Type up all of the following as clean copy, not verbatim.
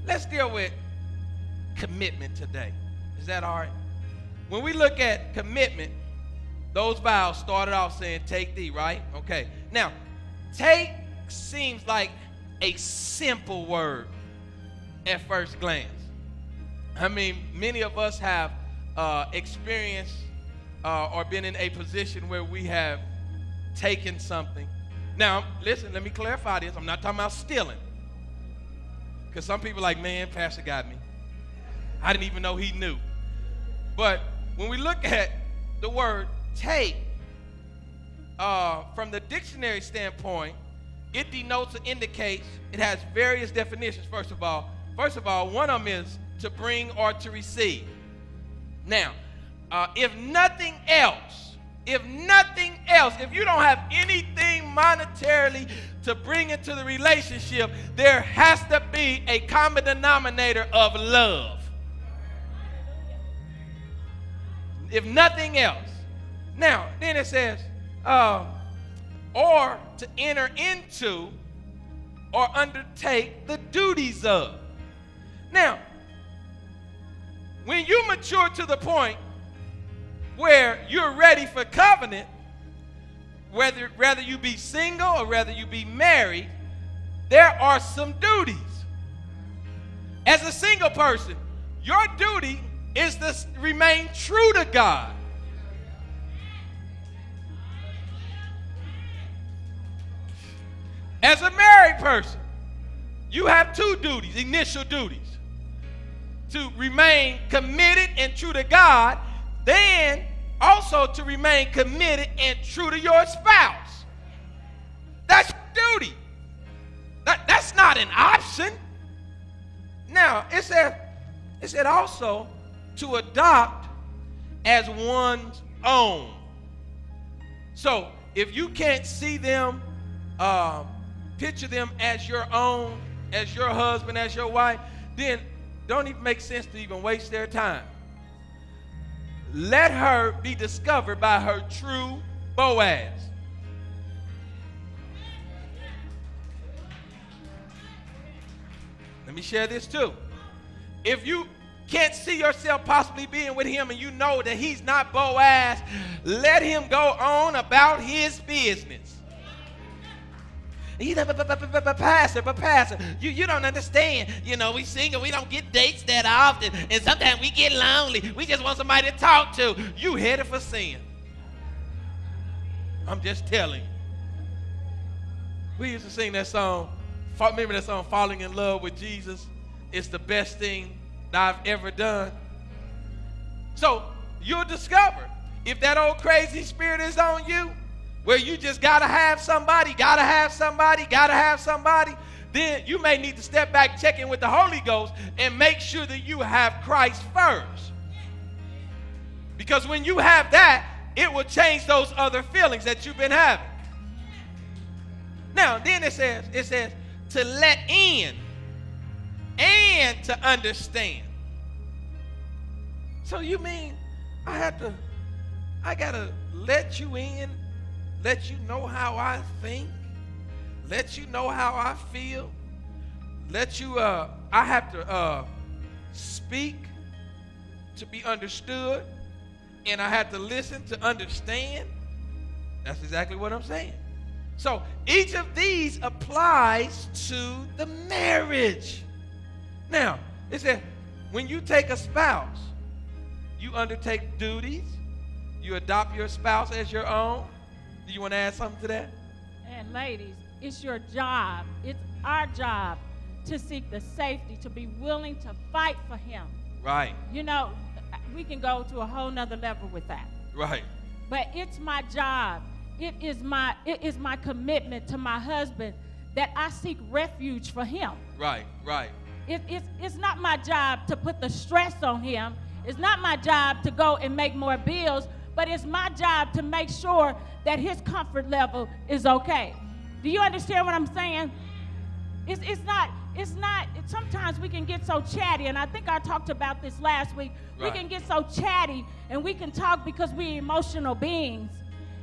let's deal with commitment today. Is that all right? When we look at commitment, those vows started off saying, take thee, right? Okay. Now, take seems like a simple word at first glance. I mean, many of us have experienced or been in a position where we have taken something. Now, listen, let me clarify this. I'm not talking about stealing. Because some people are like, man, Pastor got me. I didn't even know he knew. But when we look at the word take, from the dictionary standpoint, it denotes or indicates, it has various definitions, first of all. First of all, one of them is to bring or to receive. Now, if nothing else, if you don't have anything monetarily to bring into the relationship, there has to be a common denominator of love. If nothing else. Now, then it says, or to enter into or undertake the duties of. Now, when you mature to the point where you're ready for covenant, whether you be single or whether you be married, there are some duties. As a single person, your duty is to remain true to God. As a married person, you have two duties, initial duties. To remain committed and true to God, then also to remain committed and true to your spouse. That's your duty. That's not an option. Now, it said also to adopt as one's own. So, if you can't see them, picture them as your own, as your husband, as your wife, then don't even make sense to even waste their time. Let her be discovered by her true Boaz. Let me share this too. If you can't see yourself possibly being with him and you know that he's not Boaz, let him go on about his business. He's but pastor, you don't understand. You know, we single, we don't get dates that often, and sometimes we get lonely. We just want somebody to talk to. You headed for sin. I'm just telling you. We used to sing that song. Remember that song, Falling in Love with Jesus? It's the best thing that I've ever done. So you'll discover if that old crazy spirit is on you, where you just gotta have somebody, then you may need to step back, check in with the Holy Ghost, and make sure that you have Christ first. Because when you have that, it will change those other feelings that you've been having. Now, then it says to let in and to understand. So you mean I gotta let you in, let you know how I think, let you know how I feel, let you, I have to speak to be understood, and I have to listen to understand? That's exactly what I'm saying. So each of these applies to the marriage. Now, it says, when you take a spouse, you undertake duties, you adopt your spouse as your own. Do you want to add something to that? And ladies, it's your job. It's our job to seek the safety, to be willing to fight for him. Right. You know, we can go to a whole nother level with that. Right. But it's my job. It is my commitment to my husband that I seek refuge for him. Right, right. It's not my job to put the stress on him. It's not my job to go and make more bills, but it's my job to make sure that his comfort level is okay. Do you understand what I'm saying? It's not, sometimes we can get so chatty, and I think I talked about this last week. Right. We can get so chatty, and we can talk because we're emotional beings,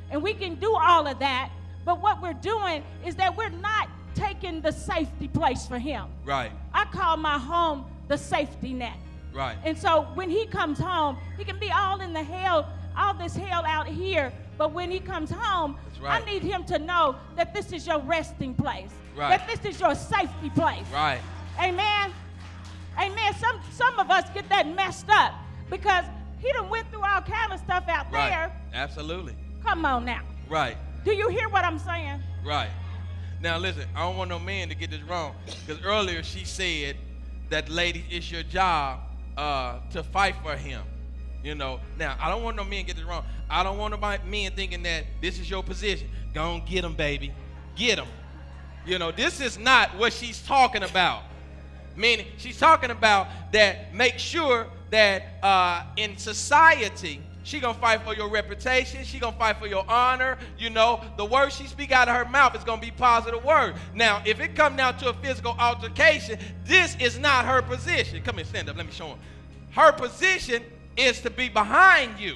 and we can do all of that, but what we're doing is that we're not taking the safety place for him. Right. I call my home the safety net. Right. And so when he comes home, he can be all in the hell, all this hell out here. But when he comes home, right. I need him to know that this is your resting place. Right. That this is your safety place. Right. Amen. Amen. Some of us get that messed up because he done went through all kind of stuff out Right. there. Absolutely. Come on now. Right. Do you hear what I'm saying? Right. Now listen, I don't want no man to get this wrong, because earlier she said that, ladies, it's your job to fight for him. You know. Now I don't want no men to get this wrong. I don't want no men thinking that this is your position. Go on, get him, baby. Get him. You know, this is not what she's talking about. Meaning, she's talking about that make sure that in society, she gonna fight for your reputation. She gonna fight for your honor. You know, the words she speak out of her mouth is gonna be positive words. Now, if it come down to a physical altercation, this is not her position. Come here, stand up. Let me show him. Her position is to be behind you,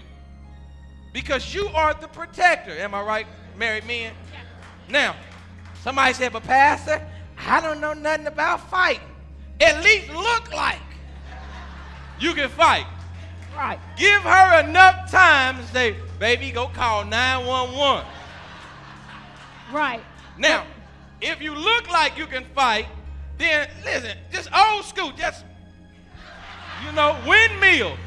because you are the protector. Am I right, married men? Now, somebody said, but Pastor, I don't know nothing about fighting. At least look like you can fight. Right. Give her enough time to say, baby, go call 911. Right. Now, if you look like you can fight, then listen, just old school, just, you know, windmill.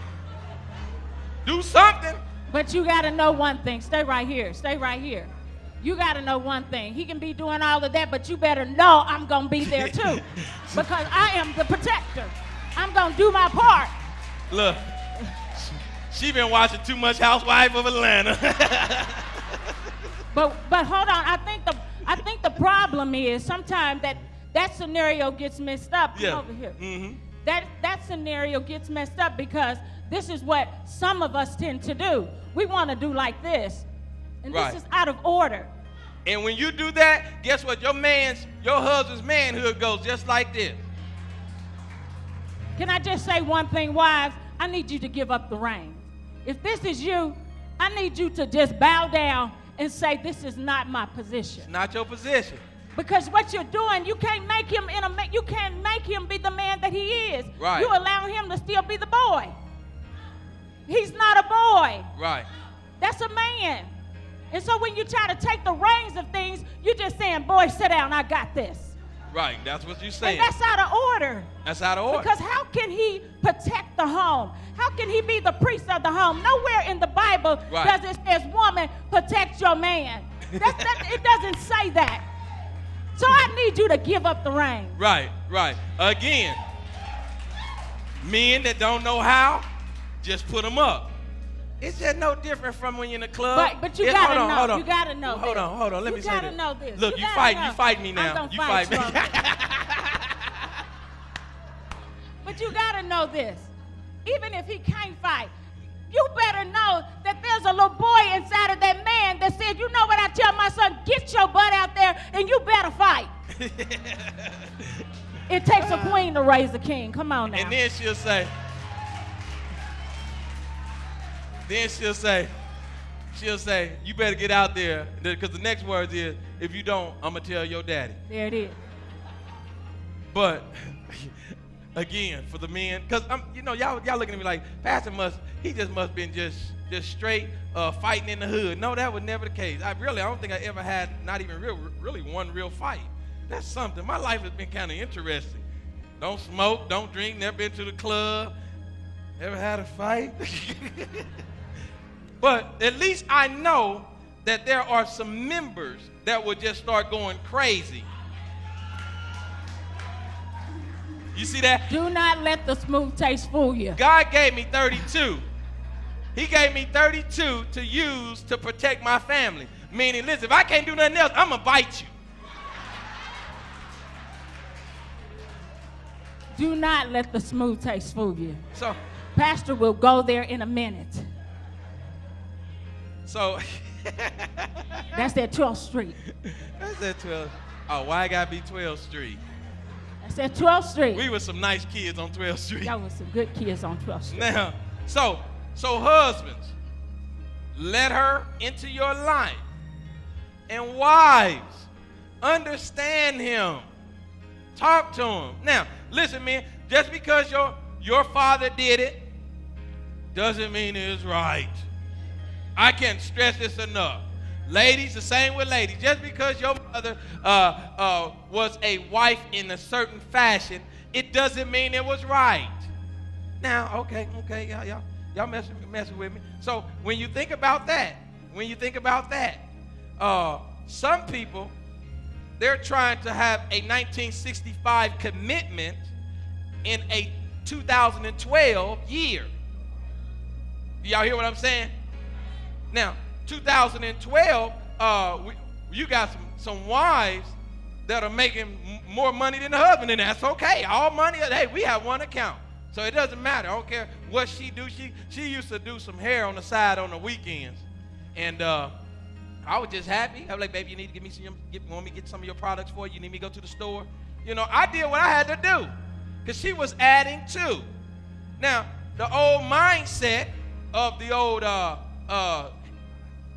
Do something. But you got to know one thing. Stay right here. Stay right here. You got to know one thing. He can be doing all of that, but you better know I'm going to be there too. Because I am the protector. I'm going to do my part. Look, she been watching too much Housewife of Atlanta. But hold on. I think the problem is sometimes that scenario gets messed up. Come over here. Mm-hmm. That scenario gets messed up because this is what some of us tend to do. We want to do like this. And Right. this is out of order. And when you do that, guess what? Your husband's manhood goes just like this. Can I just say one thing, wives? I need you to give up the reins. If this is you, I need you to just bow down and say, this is not my position. It's not your position. Because what you're doing, you can't make him be the man that he is. Right. You allow him to still be the boy. He's not a boy. Right. That's a man. And so when you try to take the reins of things, you're just saying, boy, sit down, I got this. Right, that's what you're saying. And that's out of order. That's out of order. Because how can he protect the home? How can he be the priest of the home? Nowhere in the Bible does it say, woman, protect your man. It doesn't say that. So I need you to give up the reins. Right. Again, men that don't know how, just put them up. It's just no different from when you're in the club. But you gotta know. Hold on. You gotta know. Hold on. Let me say this. You gotta know this. Look, you fight me now. I'm You gonna fight me. But you gotta know this. Even if he can't fight, you better know that there's a little boy inside of that man that said, you know what I tell my son, get your butt out there and you better fight. It takes a queen to raise a king. Come on now. And then she'll say, you better get out there, because the next words is, if you don't, I'm going to tell your daddy. There it is. But, again, for the men, because, y'all looking at me like, Pastor must been just straight fighting in the hood. No, that was never the case. I don't think I ever had not even really one real fight. That's something. My life has been kind of interesting. Don't smoke, don't drink, never been to the club, never had a fight. But at least I know that there are some members that will just start going crazy. You see that? Do not let the smooth taste fool you. God gave me 32. He gave me 32 to use to protect my family. Meaning, listen, if I can't do nothing else, I'm going to bite you. Do not let the smooth taste fool you. So, Pastor will go there in a minute. So, that's that 12th Street. That's that 12th. Oh, why I gotta be 12th Street? That's that 12th Street. We were some nice kids on 12th Street. Y'all were some good kids on 12th Street. Now, so husbands, let her into your life. And wives, understand him. Talk to him. Now, Listen, man, just because your father did it doesn't mean it's right. I can't stress this enough. Ladies, the same with ladies. Just because your mother was a wife in a certain fashion, it doesn't mean it was right. Now, okay, y'all messing with me. So when you think about that, some people, they're trying to have a 1965 commitment in a 2012 year. Y'all hear what I'm saying? Now, 2012, you got some wives that are making more money than the husband, and that's okay. All money, hey, we have one account. So it doesn't matter. I don't care what she do. She used to do some hair on the side on the weekends. And I was just happy. I was like, baby, you need to give me want me to get some of your products for you? You need me to go to the store? You know, I did what I had to do because she was adding too. Now, the old mindset of the old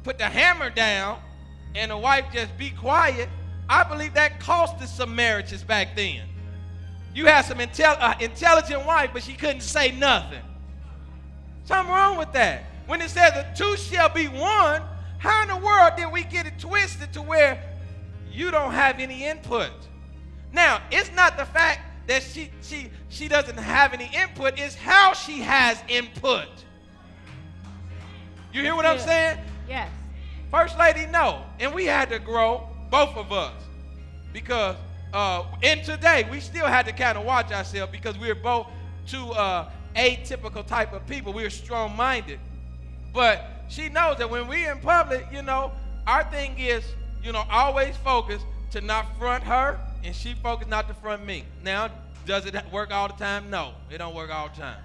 put the hammer down and the wife just be quiet, I believe that costed some marriages back then. You had some intelligent wife, but she couldn't say nothing. Something wrong with that. When it says the two shall be one, how in the world did we get it twisted to where you don't have any input? Now, it's not the fact that she doesn't have any input, it's how she has input. You hear what I'm saying? Yes. First lady, no. And we had to grow, both of us. Because, and today, we still had to kind of watch ourselves because we were both two atypical type of people. We were strong-minded. But she knows that when we're in public, you know, our thing is, you know, always focus to not front her, and she focused not to front me. Now, does it work all the time? No, it don't work all the time.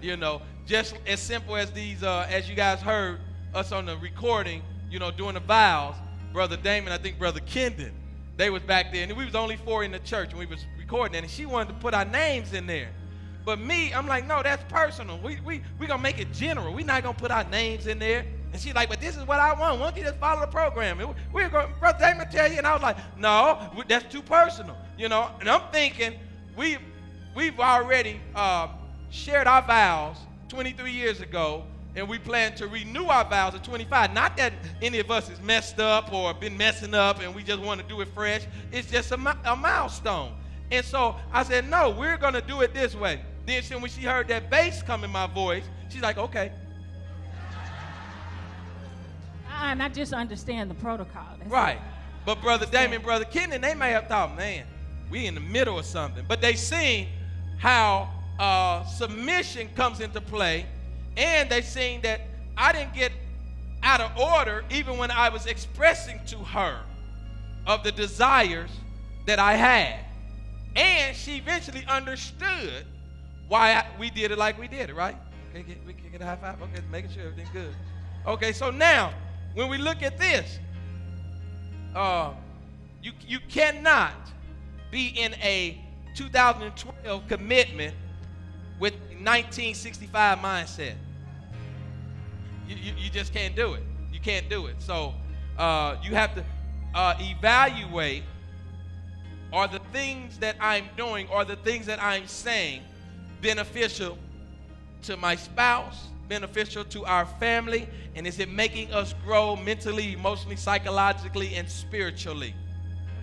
You know, just as simple as these, as you guys heard us on the recording, you know, doing the vows, Brother Damon, I think Brother Kendon, they was back there, and we was only 4 in the church when we was recording it, and she wanted to put our names in there. But me, I'm like, no, that's personal. We gonna make it general. We're not gonna put our names in there. And she's like, but this is what I want. Why don't you just follow the program? We're going, Brother Damon tell you. And I was like, no, that's too personal. You know, and I'm thinking we've already shared our vows 23 years ago, and we plan to renew our vows at 25. Not that any of us is messed up or been messing up and we just want to do it fresh. It's just a milestone. And so I said, no, we're going to do it this way. Then when she heard that bass come in my voice, she's like, okay. And I just understand the protocol. That's right. It. But Brother Damon, Brother Kendon, they may have thought, man, we in the middle of something. But they seen how submission comes into play, and they seen that I didn't get out of order even when I was expressing to her of the desires that I had. And she eventually understood why we did it like we did it, right? Okay, we can get a high five? Okay, making sure everything's good. Okay, so now, when we look at this, you cannot be in a 2012 commitment with 1965 mindset. You just can't do it. You can't do it. So you have to evaluate, are the things that I'm doing, or the things that I'm saying beneficial to my spouse, beneficial to our family, and is it making us grow mentally, emotionally, psychologically, and spiritually?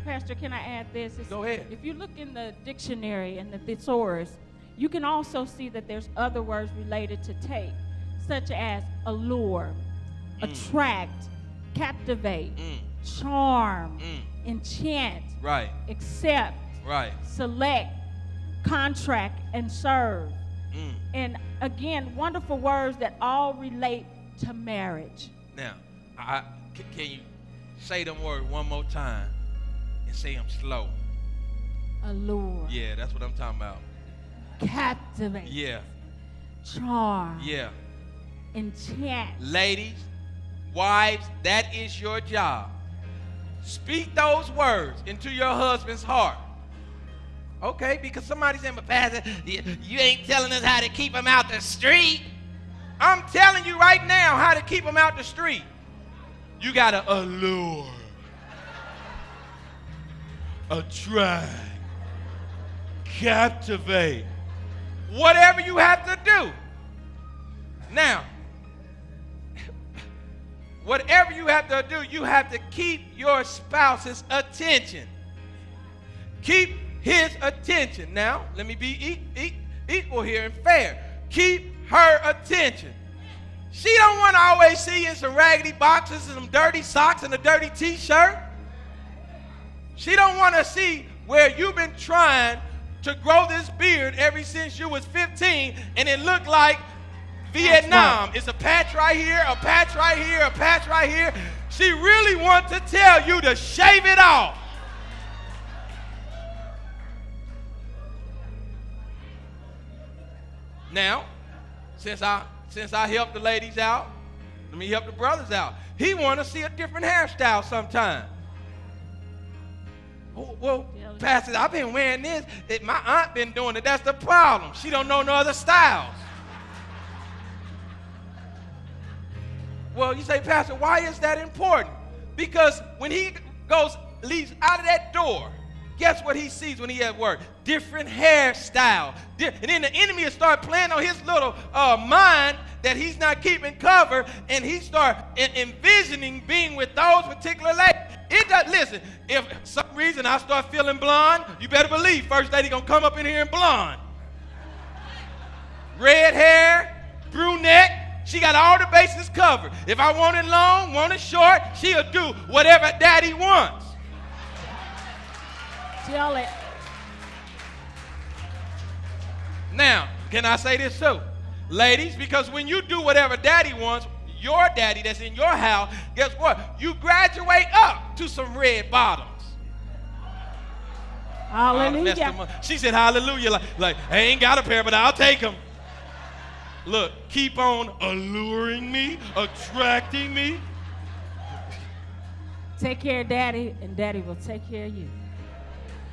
Pastor, can I add this? Go ahead. If you look in the dictionary and the thesaurus, you can also see that there's other words related to take, such as allure, attract, captivate, charm, enchant, right, accept, right, select, contract, and serve. And again, wonderful words that all relate to marriage. Now, can you say them words one more time and say them slow? Allure. Yeah, that's what I'm talking about. Captivate. Yeah. Charm. Yeah. Enchant. Ladies, wives, that is your job. Speak those words into your husband's heart. Okay, because somebody's saying, but Pastor, you ain't telling us how to keep him out the street. I'm telling you right now how to keep him out the street. You got to allure, attract, captivate. Whatever you have to do. Now, whatever you have to do, you have to keep your spouse's attention. Keep his attention. Now, let me be equal here and fair. Keep her attention. She don't want to always see you in some raggedy boxers and some dirty socks and a dirty t-shirt. She don't want to see where you've been trying to grow this beard ever since you was 15 and it looked like Vietnam. It's a patch right here, a patch right here, a patch right here. She really wants to tell you to shave it off. Now, since I help the ladies out, let me help the brothers out. He want to see a different hairstyle sometime. Oh, well, Pastor, I've been wearing this. My aunt been doing it. That's the problem. She don't know no other styles. Well, you say, Pastor, why is that important? Because when he leaves out of that door, guess what he sees when he at work? Different hairstyle. And then the enemy will start playing on his little mind that he's not keeping cover, and he start envisioning being with those particular ladies. Listen, if for some reason I start feeling blonde, you better believe First Lady gonna come up in here in blonde. Red hair, brunette, she got all the bases covered. If I want it long, want it short, she'll do whatever Daddy wants. Tell it. Now, can I say this too? Ladies, because when you do whatever Daddy wants, your daddy that's in your house, guess what? You graduate up to some red bottoms. Hallelujah. She said hallelujah like I ain't got a pair, but I'll take them. Look, keep on alluring me, attracting me. Take care of Daddy, and Daddy will take care of you.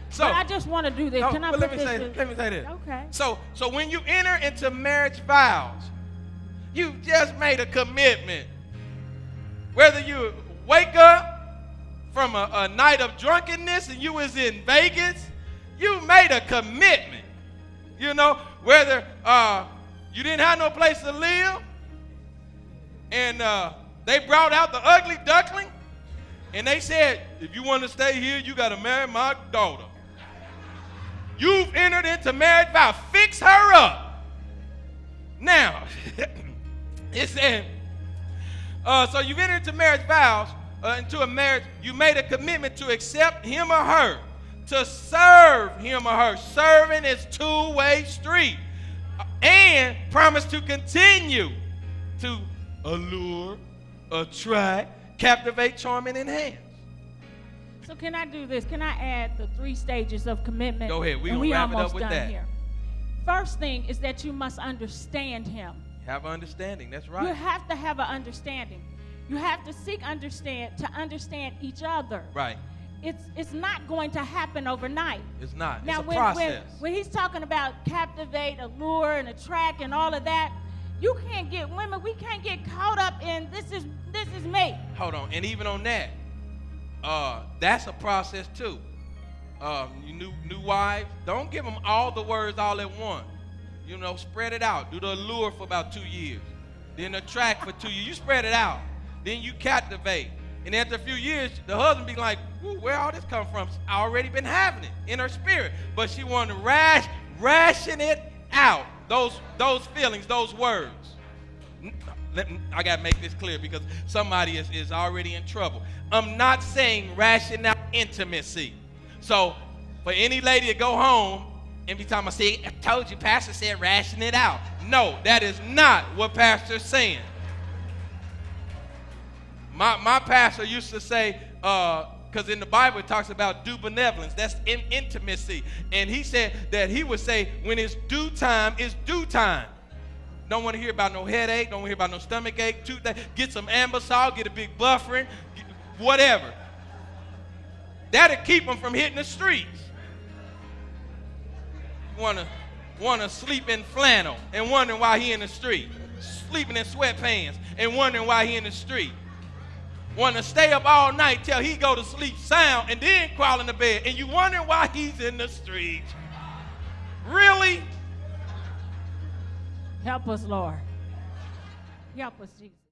So, but I just want to do this. Can I put let me say this. Okay. So when you enter into marriage vows, you just made a commitment. Whether you wake up from a night of drunkenness and you was in Vegas, you made a commitment. You know, whether you didn't have no place to live and they brought out the ugly duckling and they said, if you want to stay here, you got to marry my daughter. You've entered into marriage vow. Fix her up. Now, it said, so you've entered into marriage vows, into a marriage, you made a commitment to accept him or her, to serve him or her. Serving is two-way street. And promise to continue to allure, attract, captivate, charm, and enhance. So can I do this? Can I add the 3 stages of commitment? Go ahead. We're going to wrap it up with that. Here. First thing is that you must understand him. Have an understanding. That's right. You have to have an understanding. You have to seek to understand each other. Right. It's not going to happen overnight. It's not. Now, it's a process. When he's talking about captivate, allure, and attract, and all of that, you can't get women. We can't get caught up in this is me. Hold on, and even on that, that's a process too. You new wives, don't give them all the words all at once. You know, spread it out. Do the allure for about 2 years, then attract for 2 years. You spread it out, then you captivate. And after a few years, the husband be like, where all this come from? I already been having it in her spirit. But she wanted to ration it out. Those feelings, those words. I got to make this clear because somebody is already in trouble. I'm not saying ration out intimacy. So for any lady to go home and be talking about, see, I told you, Pastor said ration it out. No, that is not what Pastor's saying. My pastor used to say, because in the Bible it talks about due benevolence. That's intimacy. And he said that he would say, when it's due time, it's due time. Don't want to hear about no headache. Don't want to hear about no stomach ache. Get some Ambisol, get a big buffering, whatever. That'll keep them from hitting the streets. Want to sleep in flannel and wondering why he in the street. Sleeping in sweatpants and wondering why he in the street. Want to stay up all night till he go to sleep sound and then crawl in the bed and you wondering why he's in the street. Help us, Lord. Help us, Jesus.